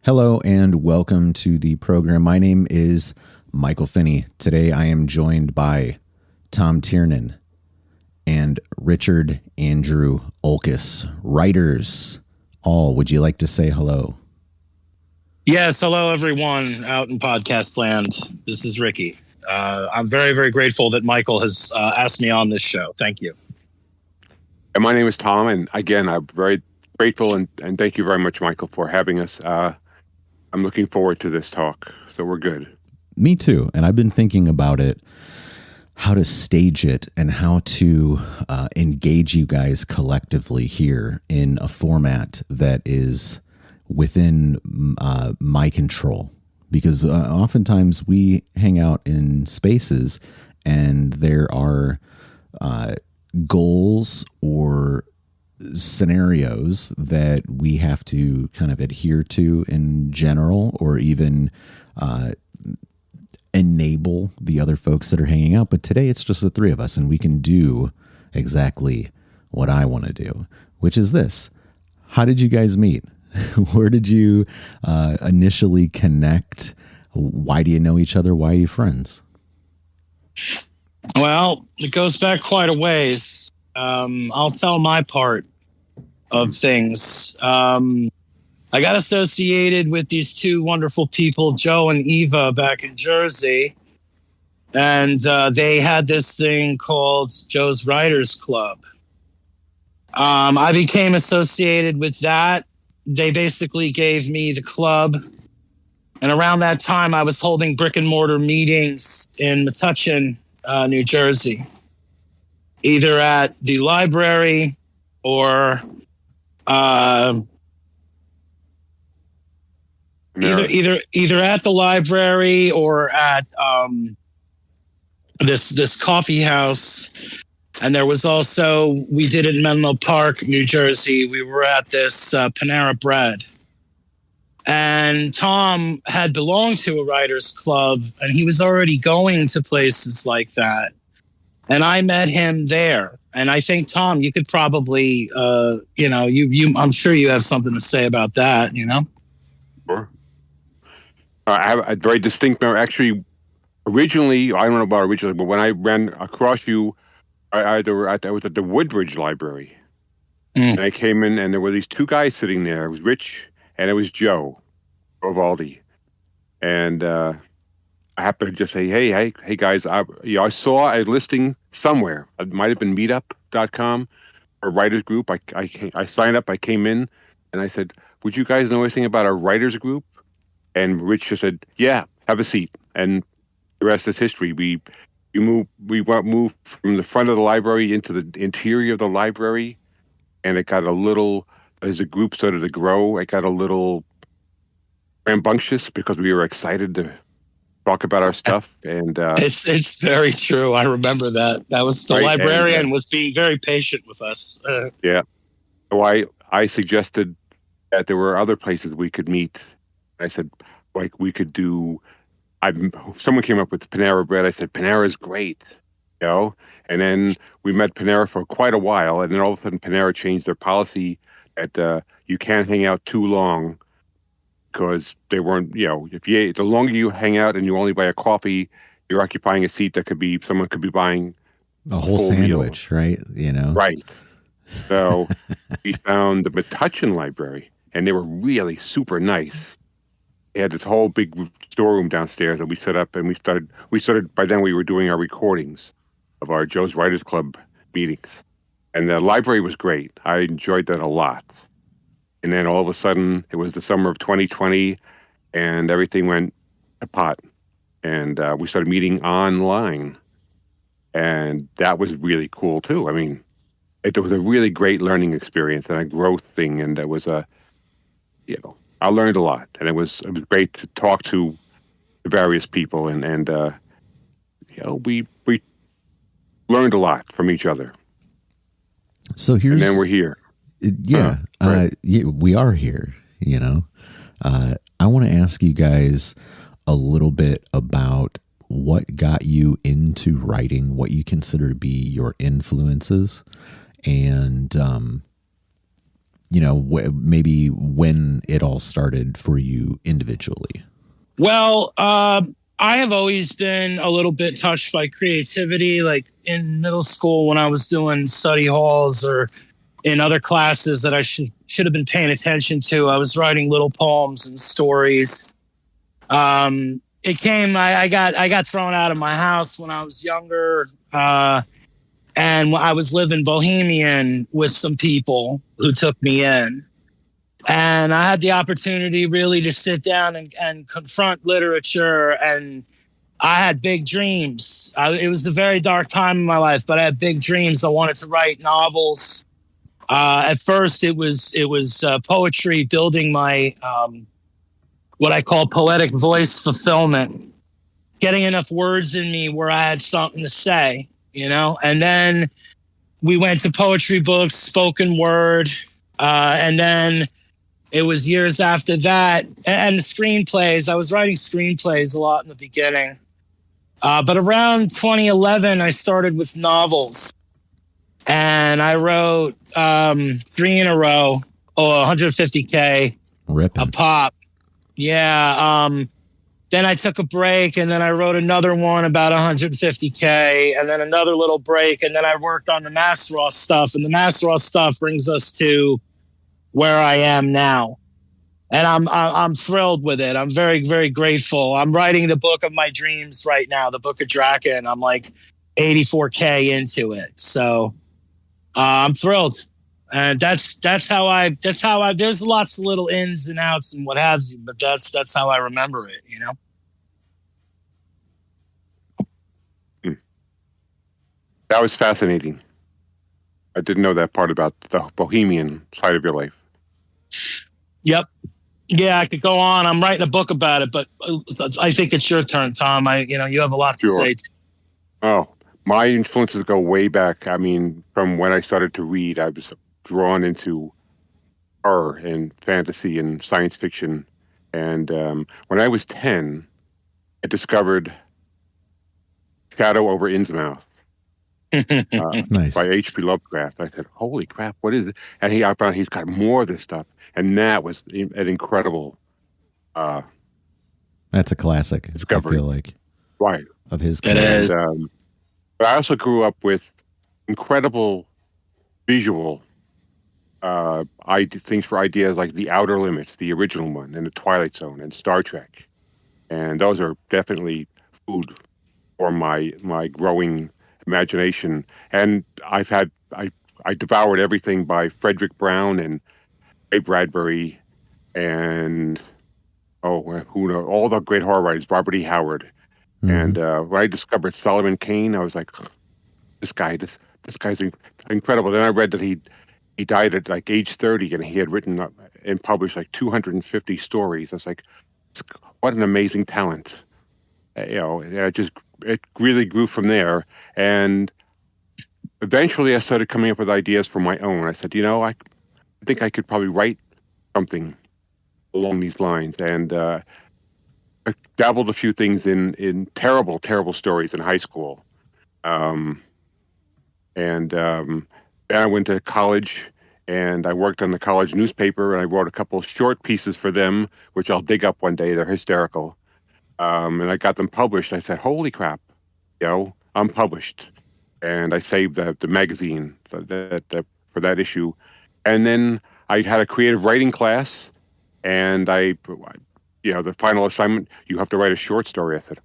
Hello and welcome to the program. My name is Michael Finney. Today I am joined by Tom Tiernan and Richard Andrew Olkusz, writers. All, would you like to say hello? Yes, hello everyone out in podcast land. This is Ricky. I'm very, very grateful that Michael has asked me on this show. Thank you. And my name is Tom, and again, I'm very grateful and thank you very much, Michael, for having us. I'm looking forward to this talk, so we're good. Me too, and I've been thinking about it, how to stage it and how to engage you guys collectively here in a format that is within my control. Because oftentimes we hang out in spaces and there are goals or scenarios that we have to kind of adhere to in general, or even enable the other folks that are hanging out. But today it's just the three of us, and we can do exactly what I want to do, which is this. How did you guys meet? Where did you initially connect? Why do you know each other? Why are you friends? Well, it goes back quite a ways. I'll tell my part of things. I got associated with these two wonderful people, Joe and Eva, back in Jersey. And they had this thing called Joe's Writers Club. I became associated with that. They basically gave me the club. And around that time, I was holding brick and mortar meetings in Metuchen, New Jersey, either at the library or either at the library or at this coffee house. And there was also, we did it in Menlo Park, New Jersey. We were at this Panera Bread. And Tom had belonged to a writer's club, and he was already going to places like that. And I met him there. And I think, Tom, you could probably, I'm sure you have something to say about that, Sure. I have a very distinct memory. Actually, originally, I don't know about originally, but when I ran across you, I was at the Woodbridge Library. And I came in, and there were these two guys sitting there. It was Rich, and it was Joe Valdi. And I happened to just say, hey guys, I saw a listing somewhere. It might have been meetup.com or writers group. I signed up, I came in, and I said, would you guys know anything about a writers group? And Rich just said, yeah, have a seat. And the rest is history. We moved from the front of the library into the interior of the library, and it got a little, as the group started to grow, it got a little rambunctious because we were excited to talk about our stuff. And it's very true. I remember that. That was the right, librarian was being very patient with us. Yeah. So I suggested that there were other places we could meet. I said, like, we could do. Someone came up with Panera Bread. I said, Panera's great, And then we met Panera for quite a while, and then all of a sudden Panera changed their policy that you can't hang out too long because they weren't, the longer you hang out and you only buy a coffee, you're occupying a seat that someone could be buying a whole sandwich, meal. Right? Right. So we found the Metuchen Library, and they were really super nice. They had this whole big storeroom downstairs, and we set up, and we started, by then we were doing our recordings of our Joe's Writers Club meetings. And the library was great. I enjoyed that a lot. And then all of a sudden, it was the summer of 2020, and everything went to pot. And we started meeting online. And that was really cool, too. I mean, it was a really great learning experience and a growth thing. And it was I learned a lot. And it was great to talk to the various people. And we learned a lot from each other. So here's, and then we're here. Yeah, right. We are here. I want to ask you guys a little bit about what got you into writing, what you consider to be your influences, and maybe when it all started for you individually. Well, I have always been a little bit touched by creativity. Like in middle school when I was doing study halls or in other classes that I should have been paying attention to, I was writing little poems and stories. I got thrown out of my house when I was younger. And I was living bohemian with some people who took me in. And I had the opportunity really to sit down and confront literature. And I had big dreams. It was a very dark time in my life, but I had big dreams. I wanted to write novels. At first, it was poetry, building my what I call poetic voice fulfillment, getting enough words in me where I had something to say. And then we went to poetry books, spoken word. And then it was years after that. And the screenplays, I was writing screenplays a lot in the beginning. But around 2011, I started with novels. And I wrote 3 in a row, 150K a pop. Yeah. Then I took a break, and then I wrote another one about 150K, and then another little break, and then I worked on the Mass Raw stuff, and the Mass Raw stuff brings us to where I am now, and I'm thrilled with it. I'm very, very grateful. I'm writing the book of my dreams right now, the Book of Draken. I'm like 84K into it, so I'm thrilled. And that's how there's lots of little ins and outs and what have you, but that's how I remember it, That was fascinating. I didn't know that part about the bohemian side of your life. Yep. Yeah, I could go on. I'm writing a book about it, but I think it's your turn, Tom. You have a lot to say. Oh, my influences go way back. I mean, from when I started to read, I was drawn into horror and fantasy and science fiction. And when I was 10, I discovered Shadow over Innsmouth Nice. by H.P. Lovecraft. I said, holy crap, what is it? And I found he's got more of this stuff. And that was an incredible That's a classic, discovery. I feel like. Right. Of his It is. But I also grew up with incredible visual things for ideas like The Outer Limits, the original one, and The Twilight Zone, and Star Trek. And those are definitely food for my growing imagination. And I devoured everything by Frederick Brown and Ray Bradbury and who knows, all the great horror writers, Robert E. Howard. Mm-hmm. And when I discovered Solomon Kane, I was like, this guy's incredible. Then I read that he died at like age 30, and he had written and published like 250 stories. I was like, what an amazing talent. It really grew from there. And eventually I started coming up with ideas for my own. I said, I think I could probably write something along these lines. And I dabbled a few things in terrible, terrible stories in high school. Then I went to college, and I worked on the college newspaper, and I wrote a couple of short pieces for them, which I'll dig up one day. They're hysterical. And I got them published. I said, holy crap, I'm published. And I saved the magazine for that issue. And then I had a creative writing class, and the final assignment, you have to write a short story. I said,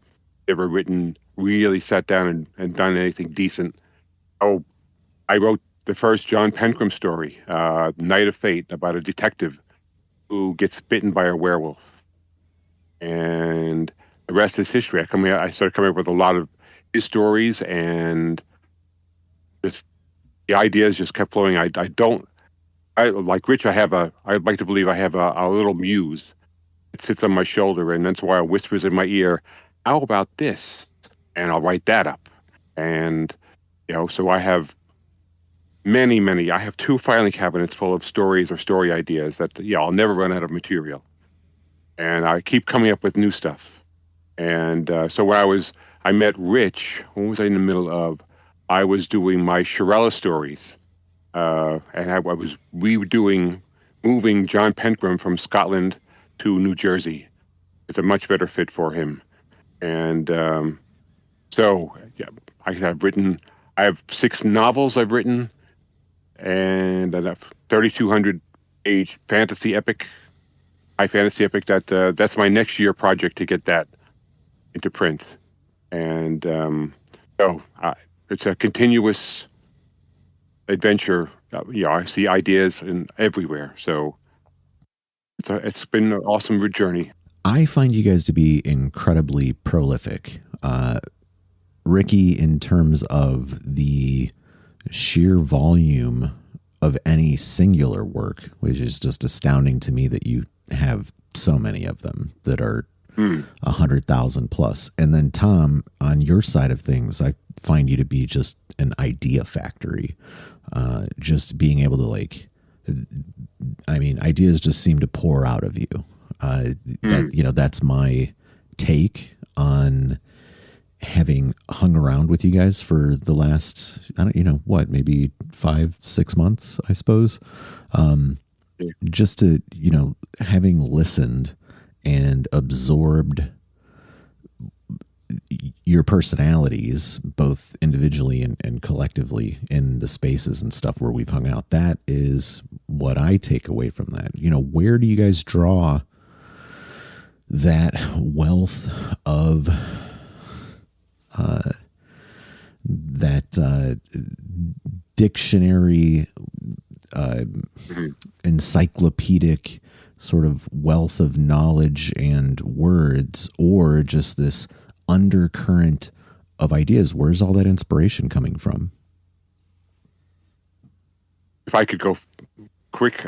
never really sat down and done anything decent. Oh, I wrote the first John Pencrom story, Night of Fate, about a detective who gets bitten by a werewolf. And the rest is history. I started coming up with a lot of his stories, and just the ideas just kept flowing. I like Rich. I'd like to believe I have a little muse that sits on my shoulder, and that's why it whispers in my ear, how about this? And I'll write that up. And, so I have many, I have 2 filing cabinets full of stories or story ideas that, I'll never run out of material. And I keep coming up with new stuff. And so when I met Rich, what was I in the middle of? I was doing my Shirella stories. And I was redoing moving John Penkram from Scotland to New Jersey. It's a much better fit for him. And so yeah, I have 6 novels I've written, and a 3,200 page fantasy epic, high fantasy epic. That's my next year project to get that into print. And so it's a continuous adventure. I see ideas everywhere. So it's been an awesome journey. I find you guys to be incredibly prolific. Ricky, in terms of the sheer volume of any singular work, which is just astounding to me that you have so many of them that are 100,000 plus. And then Tom, on your side of things, I find you to be just an idea factory. Just being able to ideas just seem to pour out of you. That's my take on having hung around with you guys for the last, maybe 5-6 months, I suppose. Just to, having listened and absorbed your personalities, both individually and collectively in the spaces and stuff where we've hung out. That is what I take away from that. Where do you guys draw that wealth of that dictionary, encyclopedic sort of wealth of knowledge and words, or just this undercurrent of ideas? Where's all that inspiration coming from? If I could go quick,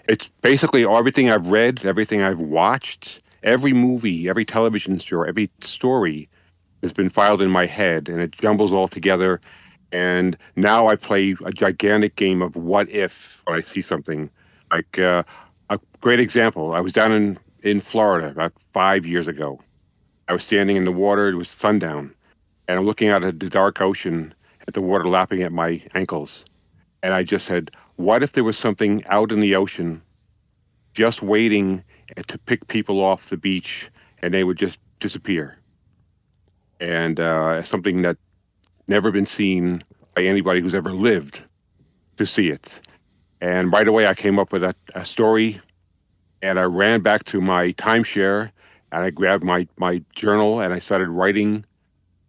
it's basically everything I've read, everything I've watched, every movie, every television show, every story has been filed in my head, and it jumbles all together. And now I play a gigantic game of what if when I see something. Like a great example, I was down in Florida about 5 years ago. I was standing in the water, it was sundown, and I'm looking out at the dark ocean at the water lapping at my ankles. And I just said, what if there was something out in the ocean just waiting to pick people off the beach, and they would just disappear? And something that never been seen by anybody who's ever lived to see it. And right away I came up with a story, and I ran back to my timeshare, and I grabbed my journal, and I started writing.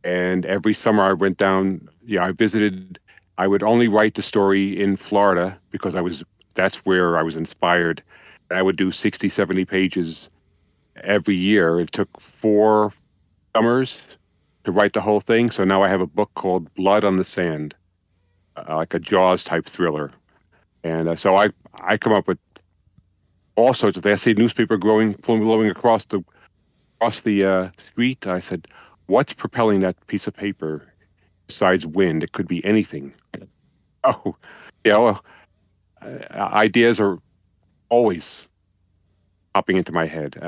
And every summer I went down, I would only write the story in Florida because that's where I was inspired. And I would do 60, 70 pages every year. It took 4 summers to write the whole thing. So now I have a book called Blood on the Sand, like a Jaws type thriller. And so I come up with all sorts of things. I see a newspaper blowing across the street. I said, what's propelling that piece of paper besides wind? It could be anything. Ideas are always popping into my head.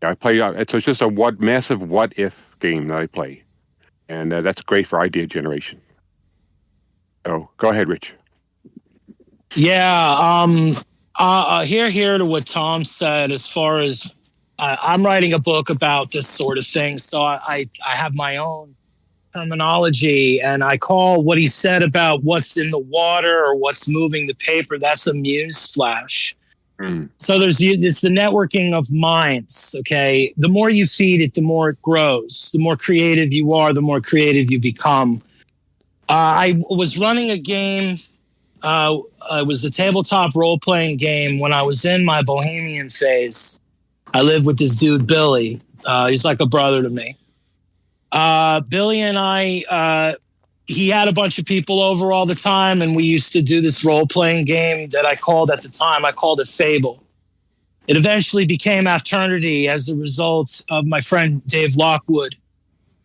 I play. It's just a massive what if game that I play, and that's great for idea generation. So go ahead, Rich. Yeah. Here to what Tom said. As far as I'm writing a book about this sort of thing, so I have my own terminology, and I call what he said about what's in the water or what's moving the paper, that's a muse flash. So it's the networking of minds. Okay. The more you feed it, the more it grows. The more creative you are, the more creative you become. I was running a game. It was a tabletop role-playing game when I was in my bohemian phase. I lived with this dude, Billy. He's like a brother to me. Billy and I, he had a bunch of people over all the time, and we used to do this role-playing game that I called it Fable. It eventually became Afternoty as a result of my friend Dave Lockwood.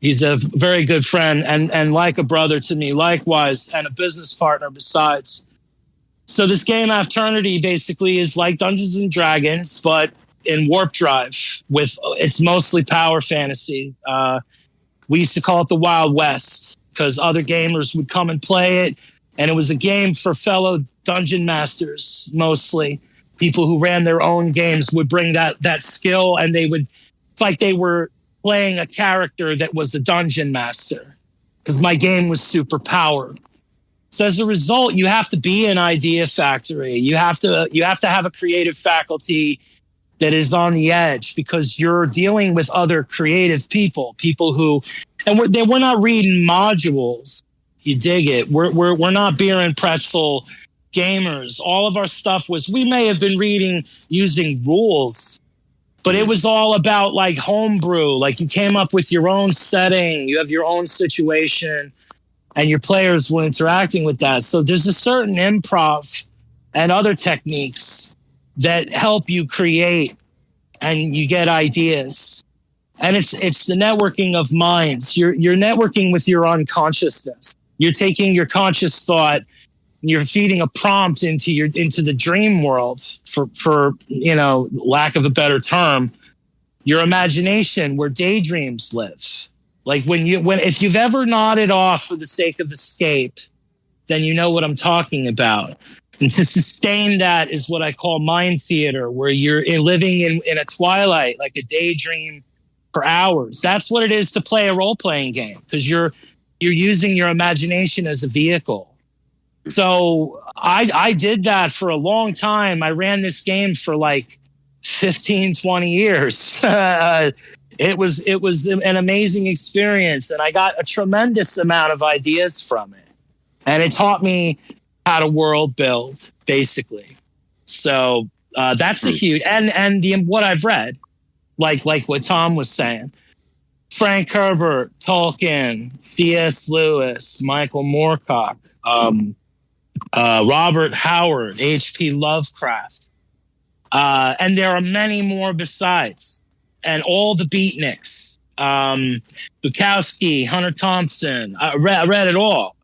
He's a very good friend and like a brother to me likewise, and a business partner besides. So this game Afternoty basically is like Dungeons and Dragons, but in warp drive. It's mostly power fantasy. We used to call it the Wild West, because other gamers would come and play it. And it was a game for fellow dungeon masters, mostly. People who ran their own games would bring that skill, and it's like they were playing a character that was a dungeon master, because my game was super powered. So as a result, you have to be an idea factory. You have to have a creative faculty that is on the edge, because you're dealing with other creative people who, and we're not reading modules. You dig it? We're not beer and pretzel gamers. All of our stuff we may have been reading using rules, but it was all about like homebrew. Like you came up with your own setting, you have your own situation, and your players were interacting with that. So there's a certain improv and other techniques that help you create, and you get ideas. And it's the networking of minds. You're networking with your unconsciousness. You're taking your conscious thought, you're feeding a prompt into the dream world, for lack of a better term, your imagination, where daydreams live. Like if you've ever nodded off for the sake of escape, then you know what I'm talking about. And to sustain that is what I call mind theater, where you're living in a twilight, like a daydream for hours. That's what it is to play a role-playing game, because you're using your imagination as a vehicle. So I did that for a long time. I ran this game for like 15, 20 years. It was an amazing experience, and I got a tremendous amount of ideas from it. And it taught me how to world build, basically. So that's a huge, and what I've read, like what Tom was saying, Frank Herbert, Tolkien, C.S. Lewis, Michael Moorcock, Robert Howard, H.P. Lovecraft, and there are many more besides, and all the beatniks, Bukowski, Hunter Thompson. I read it all.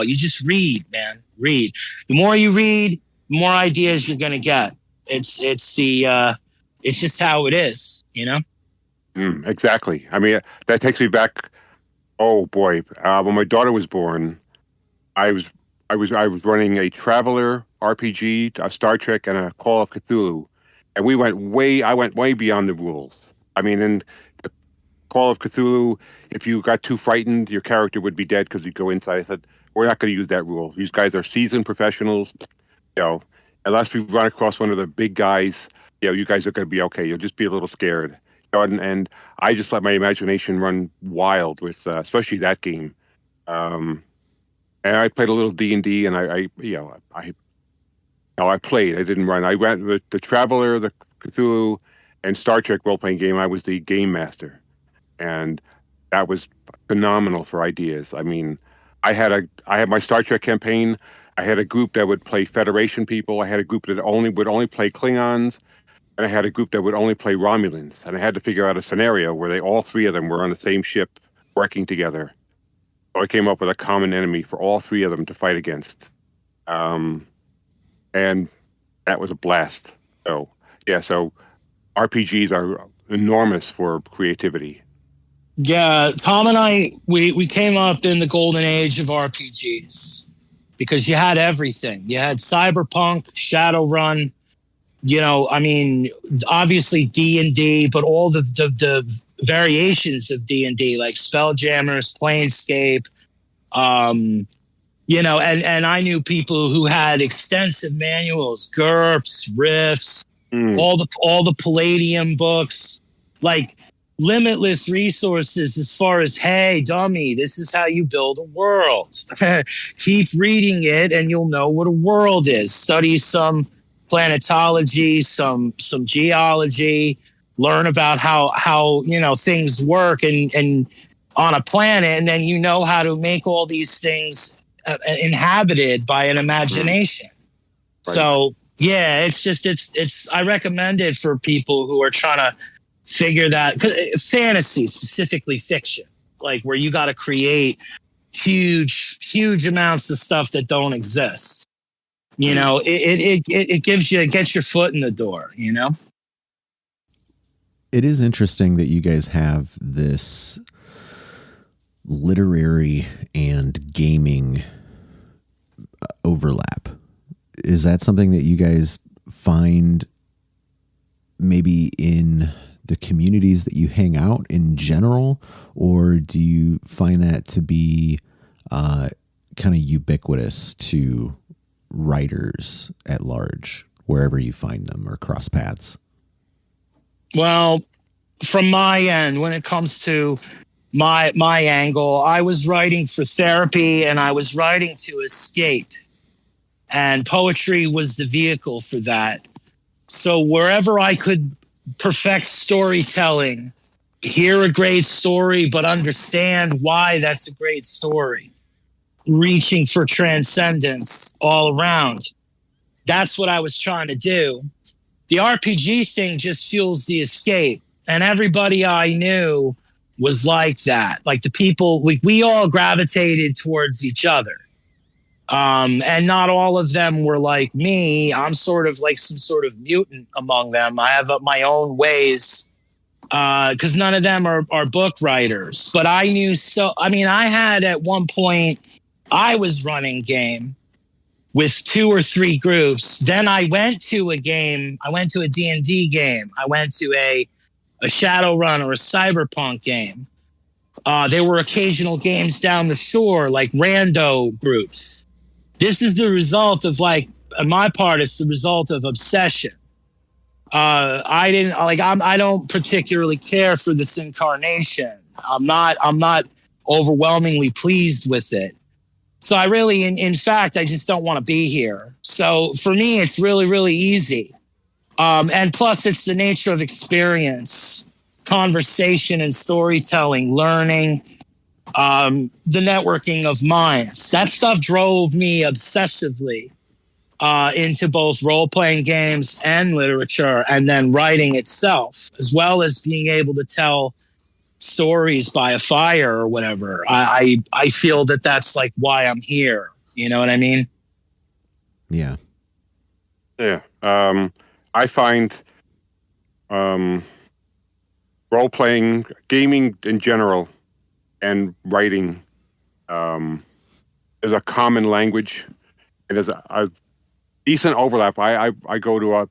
You just read, man. Read. The more you read, the more ideas you're gonna get. It's just how it is, you know. Exactly. I mean, that takes me back. Oh boy, when my daughter was born, I was running a Traveler RPG, a Star Trek, and a Call of Cthulhu, and I went way beyond the rules. I mean, in the Call of Cthulhu, if you got too frightened, your character would be dead because you'd go inside. I said, we're not going to use that rule. These guys are seasoned professionals. Unless we run across one of the big guys, you guys are going to be okay. You'll just be a little scared. And I just let my imagination run wild with, especially that game. And I played a little D&D, and I played. I didn't run. I ran with the Traveler, the Cthulhu, and Star Trek role-playing game. I was the game master, and that was phenomenal for ideas. I mean, I had my Star Trek campaign. I had a group that would play Federation people. I had a group that would only play Klingons, and I had a group that would only play Romulans. And I had to figure out a scenario where all three of them were on the same ship working together. So I came up with a common enemy for all three of them to fight against. And that was a blast. So RPGs are enormous for creativity. Yeah, Tom and I, we came up in the golden age of RPGs, because you had everything. You had Cyberpunk, Shadowrun, obviously D&D, but all the variations of D&D, like Spelljammers, Planescape, and I knew people who had extensive manuals, GURPS, Rifts, all the Palladium books, like limitless resources as far as, hey, dummy, this is how you build a world. Keep reading it and you'll know what a world is. Study some planetology, some geology, learn about how things work and on a planet, and then you know how to make all these things inhabited by an imagination. Right. So yeah, it's I recommend it for people who are trying to figure that, fantasy, specifically fiction, like where you got to create huge amounts of stuff that don't exist. It gets your foot in the door. It is interesting that you guys have this literary and gaming overlap. Is that something that you guys find maybe in the communities that you hang out in general, or do you find that to be kind of ubiquitous to writers at large, wherever you find them or cross paths? Well, from my end, when it comes to my angle, I was writing for therapy and I was writing to escape. And poetry was the vehicle for that. So wherever I could perfect storytelling, hear a great story, but understand why that's a great story, reaching for transcendence all around. That's what I was trying to do. The RPG thing just fuels the escape. And everybody I knew was like that. Like the people, we all gravitated towards each other. And not all of them were like me. I'm sort of like some sort of mutant among them. I have my own ways, because none of them are book writers. But I knew I had at one point, I was running game with 2 or 3 groups. Then I went to a game. I went to a D&D game. I went to a Shadowrun or a Cyberpunk game. There were occasional games down the shore, like rando groups. This is the result of, like, on my part, it's the result of obsession. I don't particularly care for this incarnation. I'm not overwhelmingly pleased with it. So I really, in fact, I just don't want to be here. So for me, it's really, really easy. And plus, it's the nature of experience, conversation and storytelling, learning, the networking of minds. That stuff drove me obsessively into both role-playing games and literature, and then writing itself, as well as being able to tell stories by a fire or whatever. I feel that that's like why I'm here. You know what I mean? Yeah. Yeah. I find role-playing, gaming in general, and writing, there's a common language, and there's a decent overlap. I go to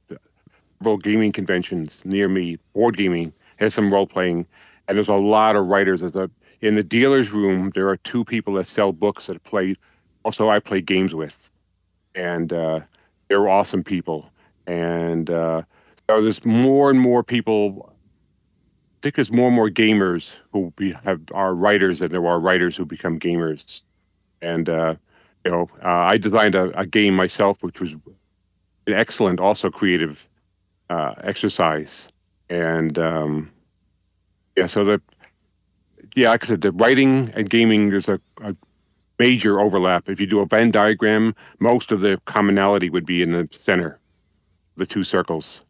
several gaming conventions near me. Board gaming has some role-playing, and there's a lot of writers. In the dealer's room, there are 2 people that sell books that I play games with, and they're awesome people. And so there's more and more people. I think there's more and more gamers who are writers than there are writers who become gamers. And I designed a game myself, which was an excellent, also creative exercise. And like I said, the writing and gaming, there's a major overlap. If you do a Venn diagram, most of the commonality would be in the center, the 2 circles.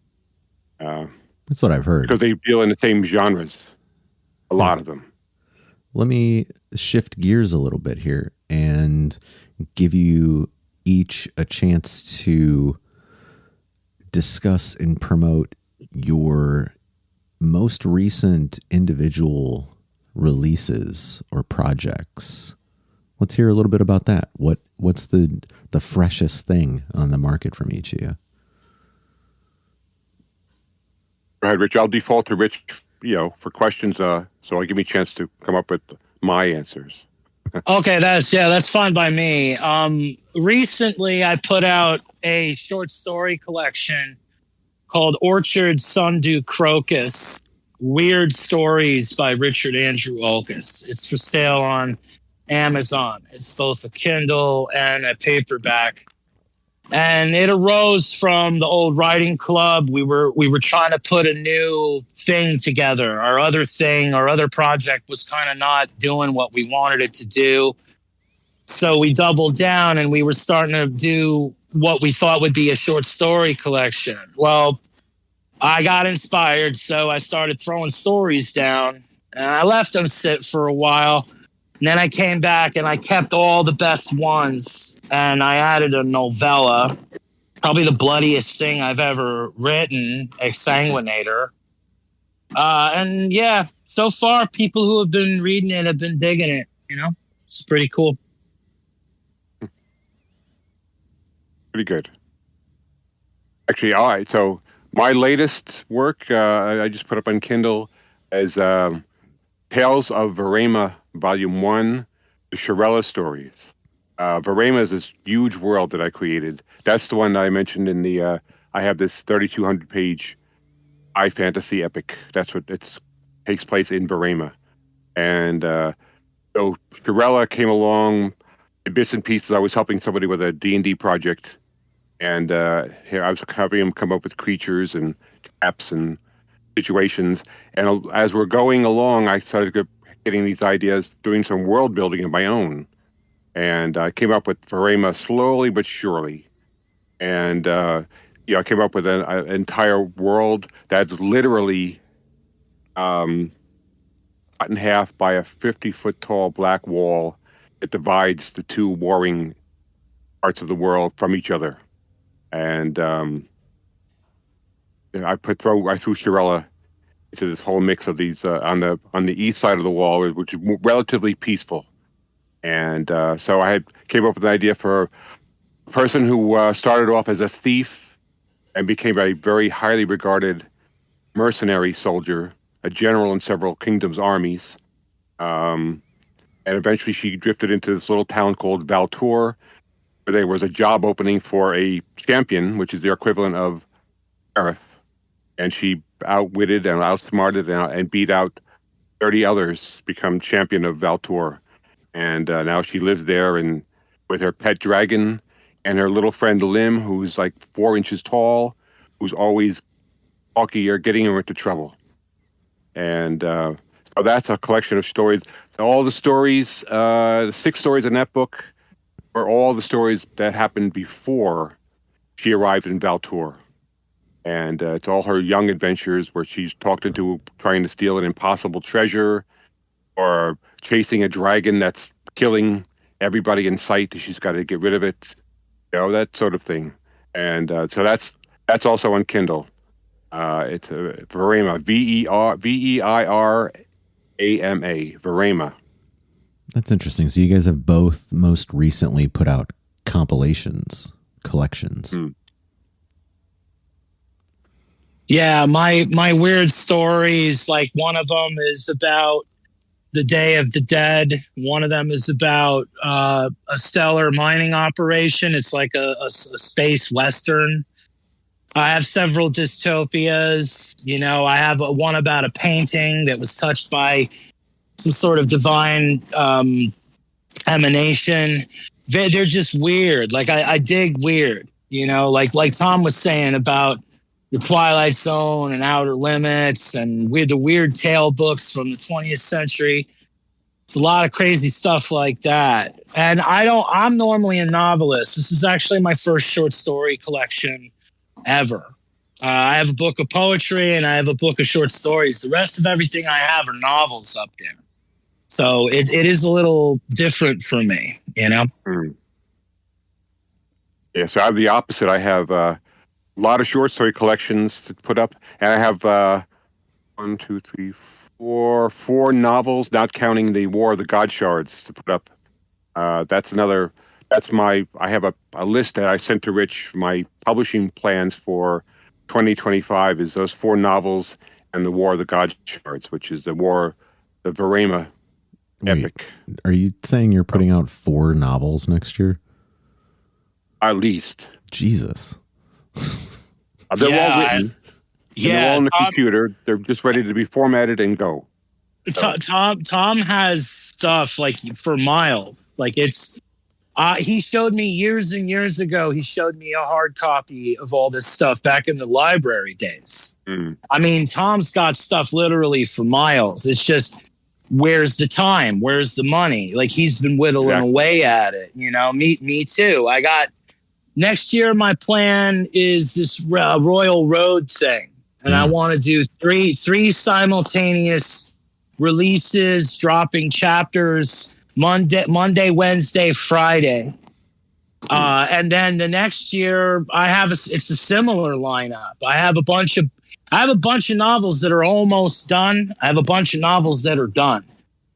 That's what I've heard. Because they deal in the same genres, a lot of them. Let me shift gears a little bit here and give you each a chance to discuss and promote your most recent individual releases or projects. Let's hear a little bit about that. What's the freshest thing on the market from each of you? Go ahead, Rich. I'll default to Rich, for questions, so I give me a chance to come up with my answers. Okay, that's fine by me. Recently, I put out a short story collection called Orchard Sundew Crocus, Weird Stories by Richard Andrew Olkusz. It's for sale on Amazon. It's both a Kindle and a paperback. And it arose from the old writing club. We were trying to put a new thing together. Our other project was kind of not doing what we wanted it to do. So we doubled down and we were starting to do what we thought would be a short story collection. Well, I got inspired, so I started throwing stories down. And I left them sit for a while. And then I came back and I kept all the best ones and I added a novella, probably the bloodiest thing I've ever written, Exsanguinator. And yeah, so far people who have been reading it have been digging it, It's pretty cool. Pretty good. Actually, all right. So my latest work, I just put up on Kindle, is Tales of Verema, Volume 1, the Shirella Stories. Verema is this huge world that I created. That's the one that I mentioned in the, I have this 3,200-page high fantasy epic. That's what it takes place in Verema. And so Shirella came along in bits and pieces. I was helping somebody with a D&D project. And here I was having him come up with creatures and traps and situations. And as we're going along, I started getting these ideas, doing some world building of my own. And I came up with Verema slowly but surely. And I came up with an entire world that's literally cut in half by a 50-foot tall black wall that divides the two warring parts of the world from each other. And I threw Shirella into this whole mix of these on the east side of the wall, which is relatively peaceful. And so I came up with an idea for a person who started off as a thief and became a very highly regarded mercenary soldier, a general in several kingdoms' armies. And eventually she drifted into this little town called Valtour, where there was a job opening for a champion, which is their equivalent of sheriff. And she outwitted and outsmarted and beat out 30 others, become champion of Valtour. And now she lives there and with her pet dragon and her little friend Lim, who's like 4 inches tall, who's always talking or getting her into trouble. And so that's a collection of stories. All the stories, the 6 stories in that book, are all the stories that happened before she arrived in Valtour. And it's all her young adventures where she's talked into trying to steal an impossible treasure or chasing a dragon that's killing everybody in sight. She's got to get rid of it, that sort of thing. And so that's also on Kindle. It's Verema, Veirama, Verema. That's interesting. So you guys have both most recently put out collections. Yeah, my weird stories, like one of them is about the Day of the Dead. One of them is about a stellar mining operation. It's like a space western. I have several dystopias. I have one about a painting that was touched by some sort of divine emanation. They're just weird. Like I dig weird, like Tom was saying about the Twilight Zone and Outer Limits and the weird tale books from the 20th century. It's a lot of crazy stuff like that. And I'm normally a novelist. This is actually my first short story collection ever. I have a book of poetry and I have a book of short stories. The rest of everything I have are novels up there. So it is a little different for me, Mm. Yeah, so I have the opposite. I have a lot of short story collections to put up, and I have 1, 2, 3, 4 novels, not counting the War of the God Shards, to put up. I have a list that I sent to Rich. My publishing plans for 2025 is those 4 novels and the War of the God Shards, which is the Verema epic. Wait, are you saying you're putting out 4 novels next year? At least. Jesus. They're all written. They're all on the computer. They're just ready to be formatted and go. So. Tom has stuff like for miles. Like it's. He showed me years and years ago. He showed me a hard copy of all this stuff back in the library days. Mm. I mean, Tom's got stuff literally for miles. It's just, where's the time? Where's the money? Like he's been whittling away at it. Me too. I got next year. My plan is this Royal Road thing, and I want to do three simultaneous releases, dropping chapters. Monday, Wednesday, Friday. And then the next year it's a similar lineup. I have a bunch of novels that are almost done. I have a bunch of novels that are done.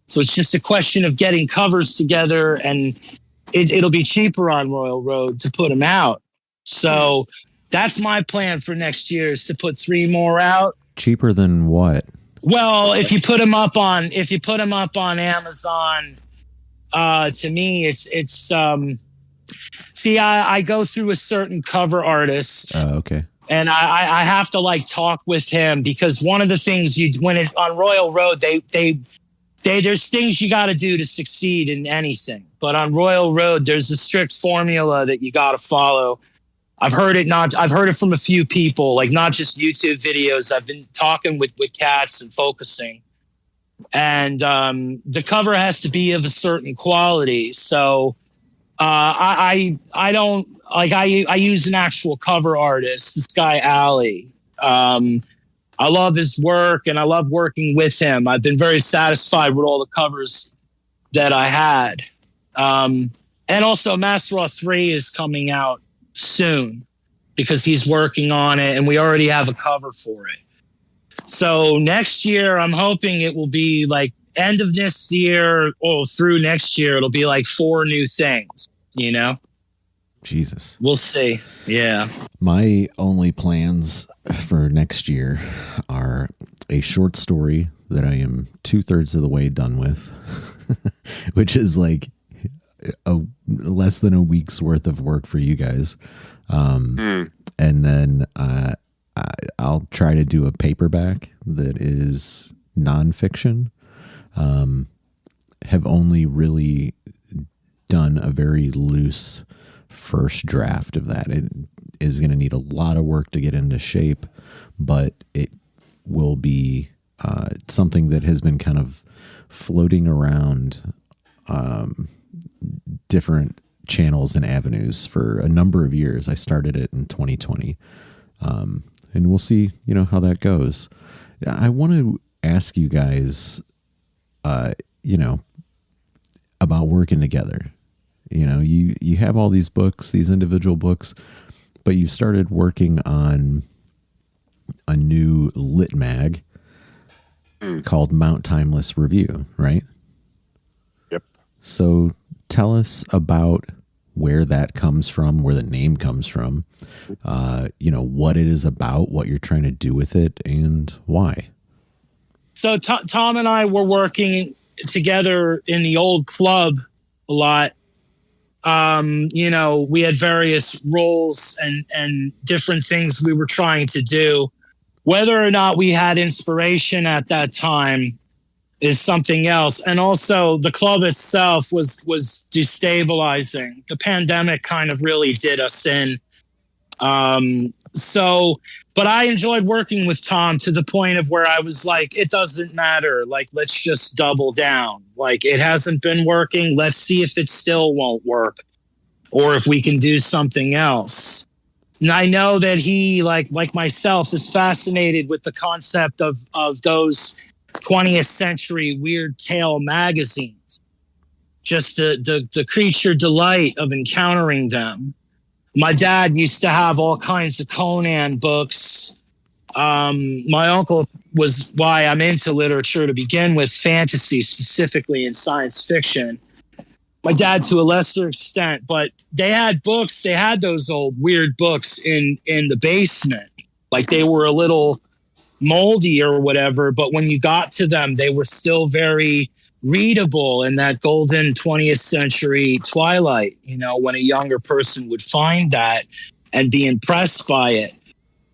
So it's just a question of getting covers together, and it'll be cheaper on Royal Road to put them out. So that's my plan for next year, is to put 3 more out. Cheaper than what? Well, if you put them up on Amazon, to me, it's see, I go through a certain cover artist. Okay. And I have to like talk with him, because one of the things on Royal Road, there's things you got to do to succeed in anything. But on Royal Road, there's a strict formula that you got to follow. I've heard it from a few people, like not just YouTube videos. I've been talking with cats and focusing, and the cover has to be of a certain quality. So I don't like, I use an actual cover artist, this guy Ali. I love his work and I love working with him. I've been very satisfied with all the covers that I had. And also Master Raw 3 is coming out soon, because he's working on it and we already have a cover for it. So next year, I'm hoping it will be like end of this year or through next year. It'll be like 4 new things, you know? Jesus. We'll see. Yeah. My only plans for next year are a short story that I am 2/3 of the way done with, which is like less than a week's worth of work for you guys. And then I'll try to do a paperback that is nonfiction. Have only really done a very loose first draft of that. It is going to need a lot of work to get into shape, but it will be something that has been kind of floating around different channels and avenues for a number of years. I started it in 2020, and we'll see, how that goes. I want to ask you guys, about working together. You have all these books, these individual books, but you started working on a new lit mag called Mount Timeless Review, right? Yep. So tell us about where that comes from, where the name comes from, what it is about, what you're trying to do with it, and why. So Tom and I were working together in the old club a lot. We had various roles and different things we were trying to do. Whether or not we had inspiration at that time is something else. And also the club itself was destabilizing. The pandemic kind of really did us in. But I enjoyed working with Tom to the point of where I was like, it doesn't matter. Like, let's just double down. Like, it hasn't been working. Let's see if it still won't work, or if we can do something else. And I know that he, like myself, is fascinated with the concept of those 20th century weird tale magazines. Just the creature delight of encountering them. My dad used to have all kinds of Conan books. My uncle was why I'm into literature to begin with, fantasy specifically and science fiction. My dad to a lesser extent, but they had books. They had those old weird books in the basement. Like, they were a little moldy or whatever, but when you got to them, they were still very readable in that golden 20th century twilight, when a younger person would find that and be impressed by it.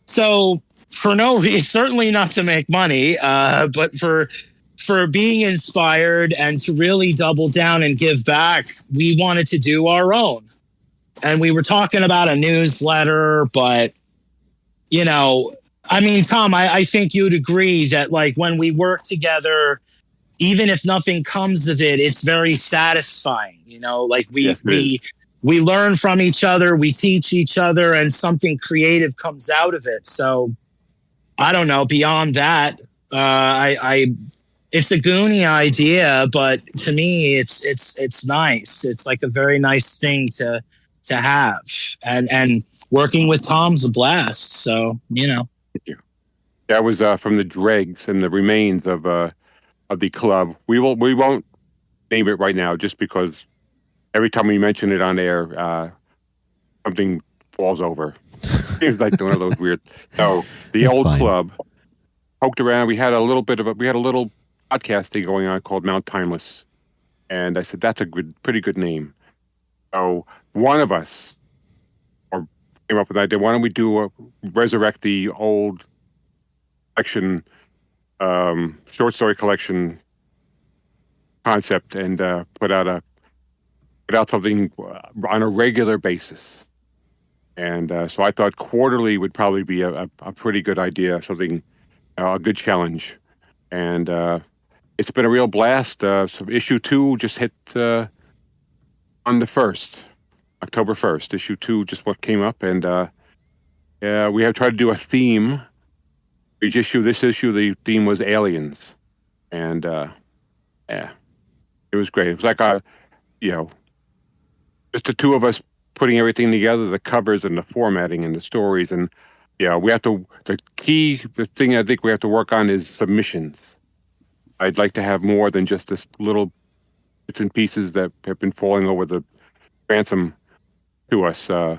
So for no reason, certainly not to make money, but for being inspired and to really double down and give back, we wanted to do our own. And we were talking about a newsletter, but, Tom, I think you'd agree that, like, when we work together, even if nothing comes of it, it's very satisfying. Like we learn from each other, we teach each other, and something creative comes out of it. So I don't know. Beyond that, it's a Goonie idea, but to me, it's nice. It's like a very nice thing to have, and working with Tom's a blast. So Thank you. That was from the dregs and the remains of the club. We won't name it right now, just because every time we mention it on air, something falls over. It was like one of those weird. So the That's old fine. club poked around. We had a little podcast thing going on called Mount Timeless, and I said that's a pretty good name. So one of us came up with the idea. Why don't we resurrect the old collection, short story collection concept, and put out something on a regular basis. And so I thought quarterly would probably be a pretty good idea, something, a good challenge. And it's been a real blast. So issue 2 just hit on the 1st, October 1st. Issue 2 just what came up, and we have tried to do a theme. This issue, the theme was aliens, and yeah, it was great. It was like just the two of us putting everything together, the covers and the formatting and the stories, and we have to. The thing I think we have to work on is submissions. I'd like to have more than just this little bits and pieces that have been falling over the transom to us. I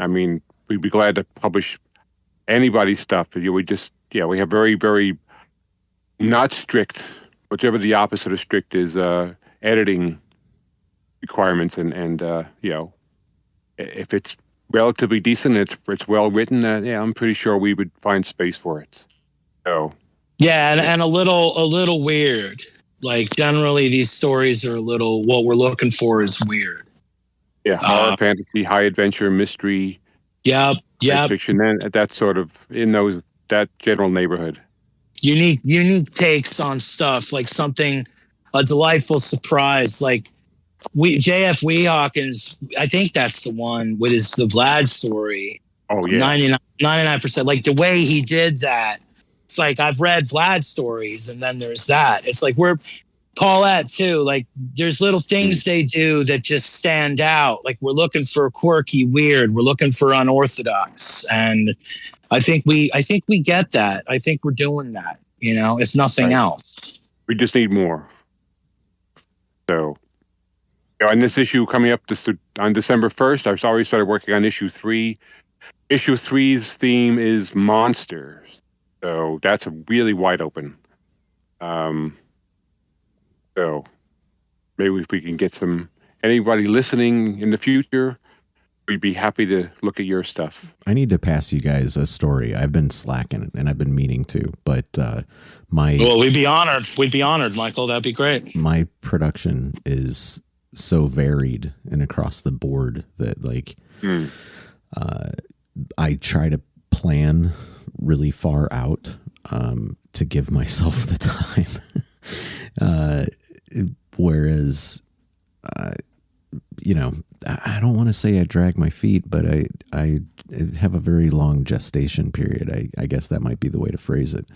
mean, we'd be glad to publish anybody's stuff. We have very, very not strict, whichever the opposite of strict is, editing requirements, and if it's relatively decent, it's well written, I'm pretty sure we would find space for it. So and a little weird. Like generally these stories are what we're looking for is weird. Yeah, horror, fantasy, high adventure, mystery. Yep. Fiction, and that's sort of in that general neighborhood. Unique takes on stuff, like a delightful surprise. Like J.F. Weehawkins, I think that's the one with the Vlad story. Oh yeah, 99%. Like the way he did that. It's like I've read Vlad stories, and then there's that. It's like Paulette too. Like there's little things they do that just stand out. Like we're looking for quirky, weird. We're looking for unorthodox, and I think we get that. I think we're doing that. If nothing else, we just need more. So, and this issue coming up on December 1st, I've already started working on issue 3. Issue 3's theme is monsters, so that's really wide open. So maybe if we can get anybody listening in the future, we'd be happy to look at your stuff. I need to pass you guys a story. I've been slacking, and I've been meaning to, but we'd be honored. We'd be honored, Michael. That'd be great. My production is so varied and across the board that I try to plan really far out to give myself the time. Whereas, I don't want to say I drag my feet, but I have a very long gestation period. I guess that might be the way to phrase it.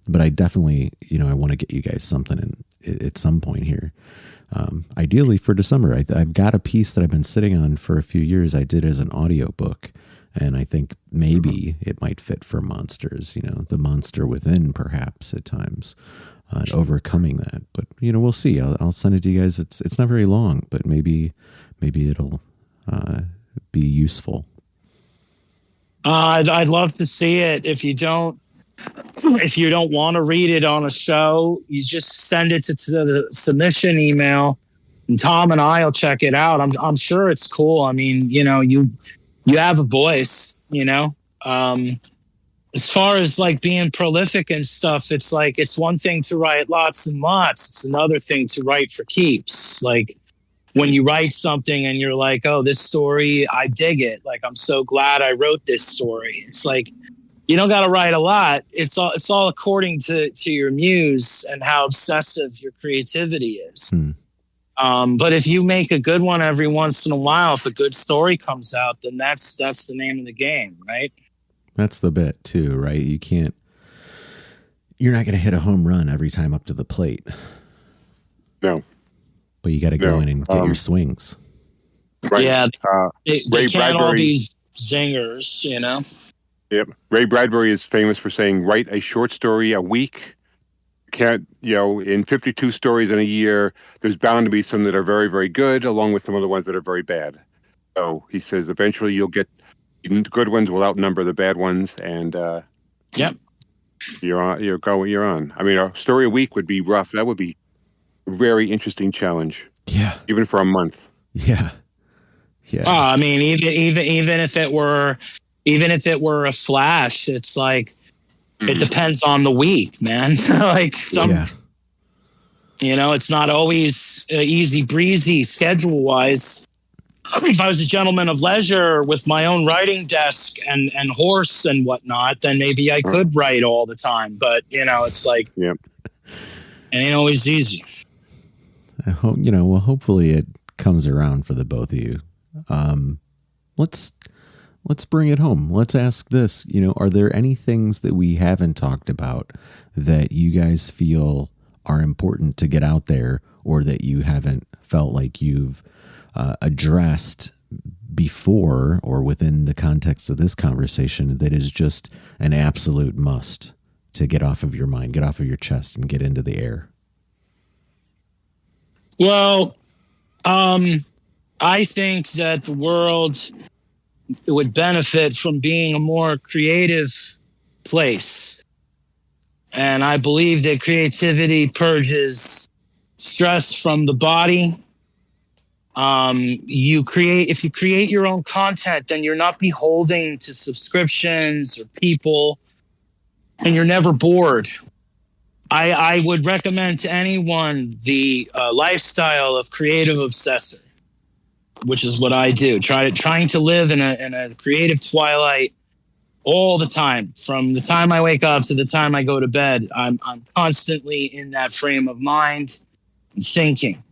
But I definitely, I want to get you guys something at some point here. Ideally for December. I've got a piece that I've been sitting on for a few years. I did as an audiobook, and I think maybe it might fit for monsters, the monster within, perhaps at times. Overcoming that, but we'll see. I'll send it to you guys. It's not very long, but maybe it'll be useful. I'd love to see it. If you don't want to read it on a show, you just send it to the submission email, and Tom and I'll check it out. I'm sure it's cool. I mean, you have a voice. As far as like being prolific and stuff, it's like it's one thing to write lots and lots. It's another thing to write for keeps. Like when you write something and you're like, oh, this story, I dig it. Like, I'm so glad I wrote this story. It's like, you don't got to write a lot. It's all according to your muse and how obsessive your creativity is. But if you make a good one every once in a while, if a good story comes out, then that's the name of the game, right? That's the bit too, right? You're not going to hit a home run every time up to the plate. No. But you got to go in and get your swings. Right. Yeah. They can't all be zingers, Yep. Ray Bradbury is famous for saying, write a short story a week. In 52 stories in a year, there's bound to be some that are very, very good, along with some of the ones that are very bad. So he says eventually you'll get the good ones will outnumber the bad ones, and Yep. you're on. You're on. I mean, a story a week would be rough. That would be a very interesting challenge. Yeah. Even for a month. Yeah. Yeah. I mean, even if it were a flash, it's like it depends on the week, man. Like it's not always easy breezy schedule wise. If I was a gentleman of leisure with my own writing desk and horse and whatnot, then maybe I could write all the time. But it's like, Yep. It ain't always easy. I hope well. Hopefully, it comes around for the both of you. Let's bring it home. Let's ask this. Are there any things that we haven't talked about that you guys feel are important to get out there, or that you haven't felt like you've addressed before or within the context of this conversation that is just an absolute must to get off of your mind, get off of your chest, and get into the air? Well, I think that the world would benefit from being a more creative place. And I believe that creativity purges stress from the body. If you create your own content, then you're not beholden to subscriptions or people, and you're never bored. I would recommend to anyone the lifestyle of creative obsessor, which is what I do. Trying to live in a creative twilight all the time. From the time I wake up to the time I go to bed, I'm constantly in that frame of mind and thinking.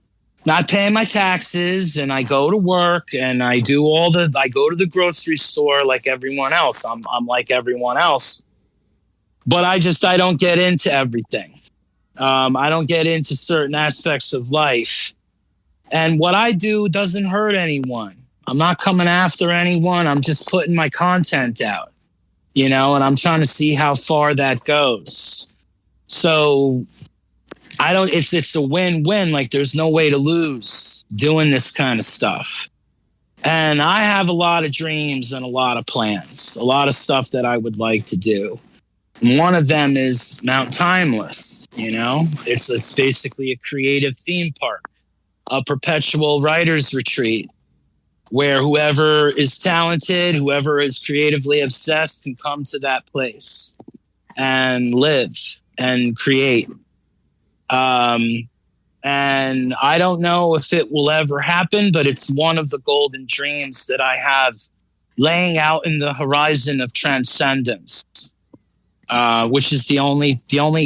Not paying my taxes, and I go to work and I go to the grocery store like everyone else. I'm like everyone else. But I don't get into everything. I don't get into certain aspects of life. And what I do doesn't hurt anyone. I'm not coming after anyone. I'm just putting my content out, and I'm trying to see how far that goes. So it's a win-win. Like, there's no way to lose doing this kind of stuff. And I have a lot of dreams and a lot of plans, a lot of stuff that I would like to do. One of them is Mount Timeless. It's basically a creative theme park, a perpetual writer's retreat where whoever is talented, whoever is creatively obsessed can come to that place and live and create. And I don't know if it will ever happen, but it's one of the golden dreams that I have laying out in the horizon of transcendence. Which is the only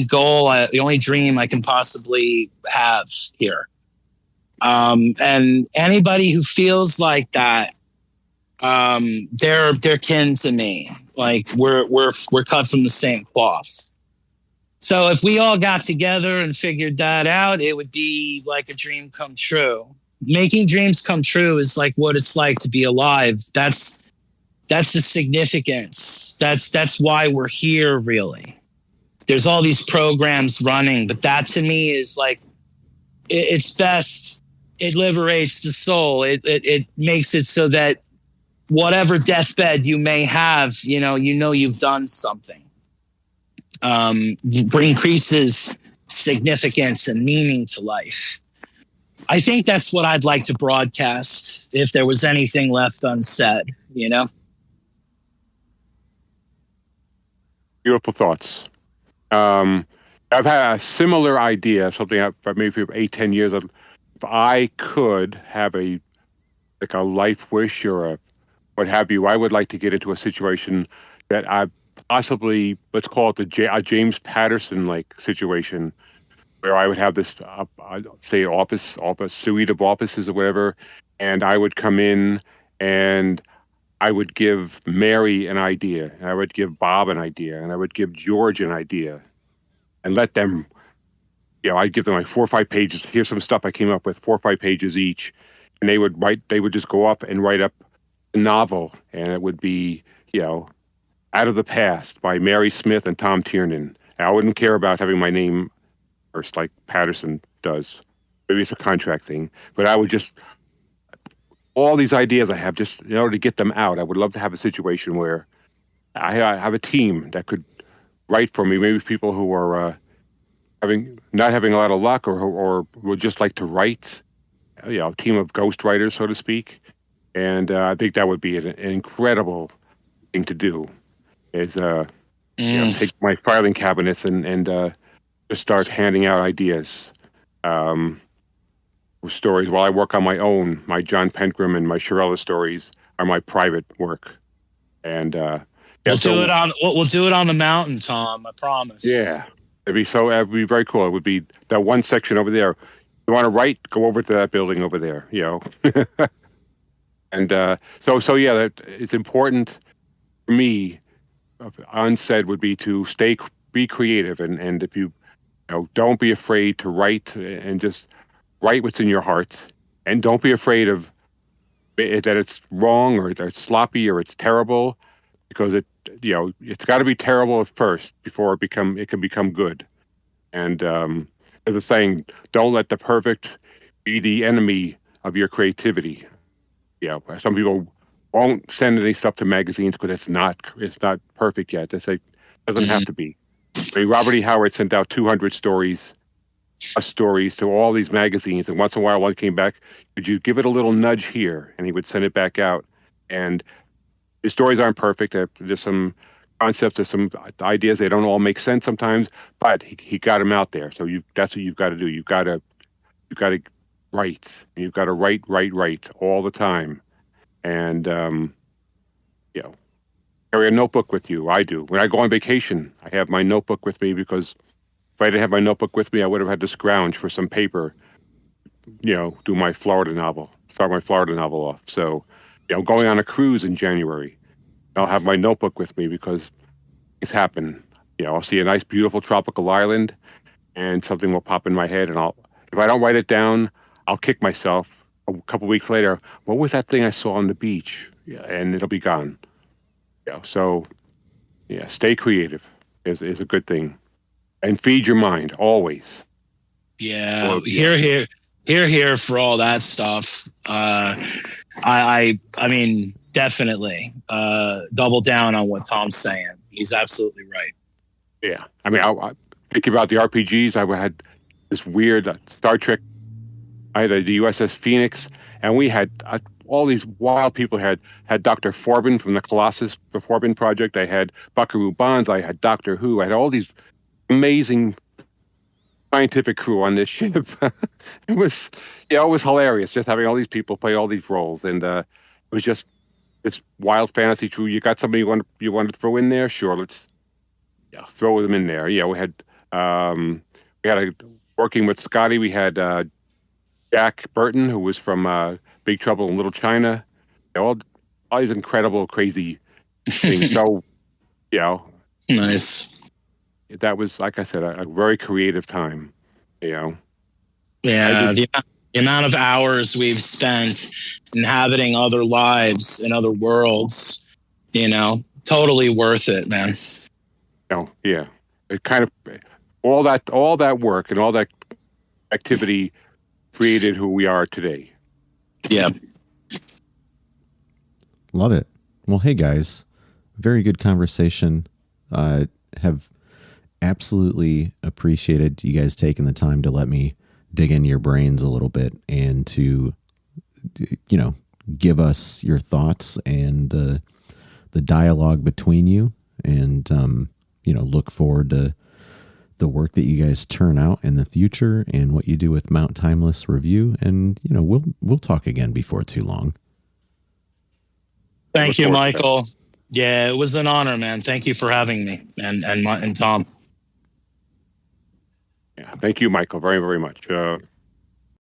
goal, the only dream I can possibly have here. And anybody who feels like that, they're kin to me. Like we're cut from the same cloth. So if we all got together and figured that out, it would be like a dream come true. Making dreams come true is like what it's like to be alive. That's the significance. That's why we're here, really. There's all these programs running, but that to me is like, it's best. It liberates the soul. It makes it so that whatever deathbed you may have, you've done something. Increases significance and meaning to life. I think that's what I'd like to broadcast if there was anything left unsaid, Beautiful thoughts. I've had a similar idea, something I've maybe for 8-10 years. If I could have a life wish or a what have you, I would like to get into a situation that I possibly, let's call it a James Patterson-like situation, where I would have this, say, office suite of offices or whatever, and I would come in and I would give Mary an idea, and I would give Bob an idea, and I would give George an idea, and let them, I'd give them like 4 or 5 pages. Here's some stuff I came up with, 4 or 5 pages each, and they would just go up and write up a novel, and it would be, Out of the Past by Mary Smith and Tom Tiernan. And I wouldn't care about having my name first like Patterson does. Maybe it's a contract thing, but I would just all these ideas I have, just in order to get them out. I would love to have a situation where I have a team that could write for me. Maybe people who are not having a lot of luck, or would just like to write. A team of ghostwriters, so to speak. And I think that would be an incredible thing to do. Is take my filing cabinets and just start handing out ideas, stories while I work on my own. My John Penkram and my Shirella stories are my private work, and we'll do it on the mountain, Tom. I promise. Yeah, it'd be very cool. It would be that one section over there. You want to write? Go over to that building over there. And so yeah, that it's important for me. Unsaid would be to be creative, and if you don't be afraid to write, and just write what's in your heart, and don't be afraid of that it's wrong or it's sloppy or it's terrible, because it's got to be terrible at first before it can become good. And as a saying, don't let the perfect be the enemy of your creativity. Some people won't send any stuff to magazines because it's not perfect yet. They say it doesn't have to be. I mean, Robert E. Howard sent out 200 stories to all these magazines, and once in a while one came back, could you give it a little nudge here? And he would send it back out. And the stories aren't perfect. There's some concepts, there's some ideas, they don't all make sense sometimes, but he got them out there. So that's what you've got to do. You've got to write. You've got to write all the time. And carry a notebook with you. I do. When I go on vacation, I have my notebook with me, because if I didn't have my notebook with me, I would have had to scrounge for some paper, do my Florida novel, start my Florida novel off. So, going on a cruise in January, I'll have my notebook with me, because things happen. I'll see a nice, beautiful tropical island, and something will pop in my head, and if I don't write it down, I'll kick myself a couple weeks later. What was that thing I saw on the beach? And it'll be gone. So, stay creative is a good thing, and feed your mind always. Yeah, here for all that stuff. I mean, definitely double down on what Tom's saying. He's absolutely right. Yeah, I mean, I think about the RPGs. I had this weird Star Trek. I had the USS Phoenix, and we had all these wild people. Had Dr. Forbin from the Colossus, the Forbin Project. I had Buckaroo Bonds. I had Doctor Who. I had all these amazing scientific crew on this ship. It was hilarious just having all these people play all these roles, and it was just this wild fantasy crew. You got somebody you want to throw in there? Sure, let's throw them in there. We had working with Scotty. We had Jack Burton, who was from Big Trouble in Little China. All these incredible, crazy things. So, nice. That was, like I said, a very creative time. Yeah, the amount of hours we've spent inhabiting other lives in other worlds, totally worth it, man. Yeah. It kind of all that work and all that activity created who we are today. Yeah. Love it. Well, hey guys, very good conversation. Have absolutely appreciated you guys taking the time to let me dig in your brains a little bit, and to give us your thoughts and the dialogue between you, and look forward to the work that you guys turn out in the future and what you do with Mount Timeless Review. And we'll talk again before too long. Thank you, Michael. Yeah, it was an honor, man. Thank you for having me, and Tom. Yeah, thank you, Michael, very, very much.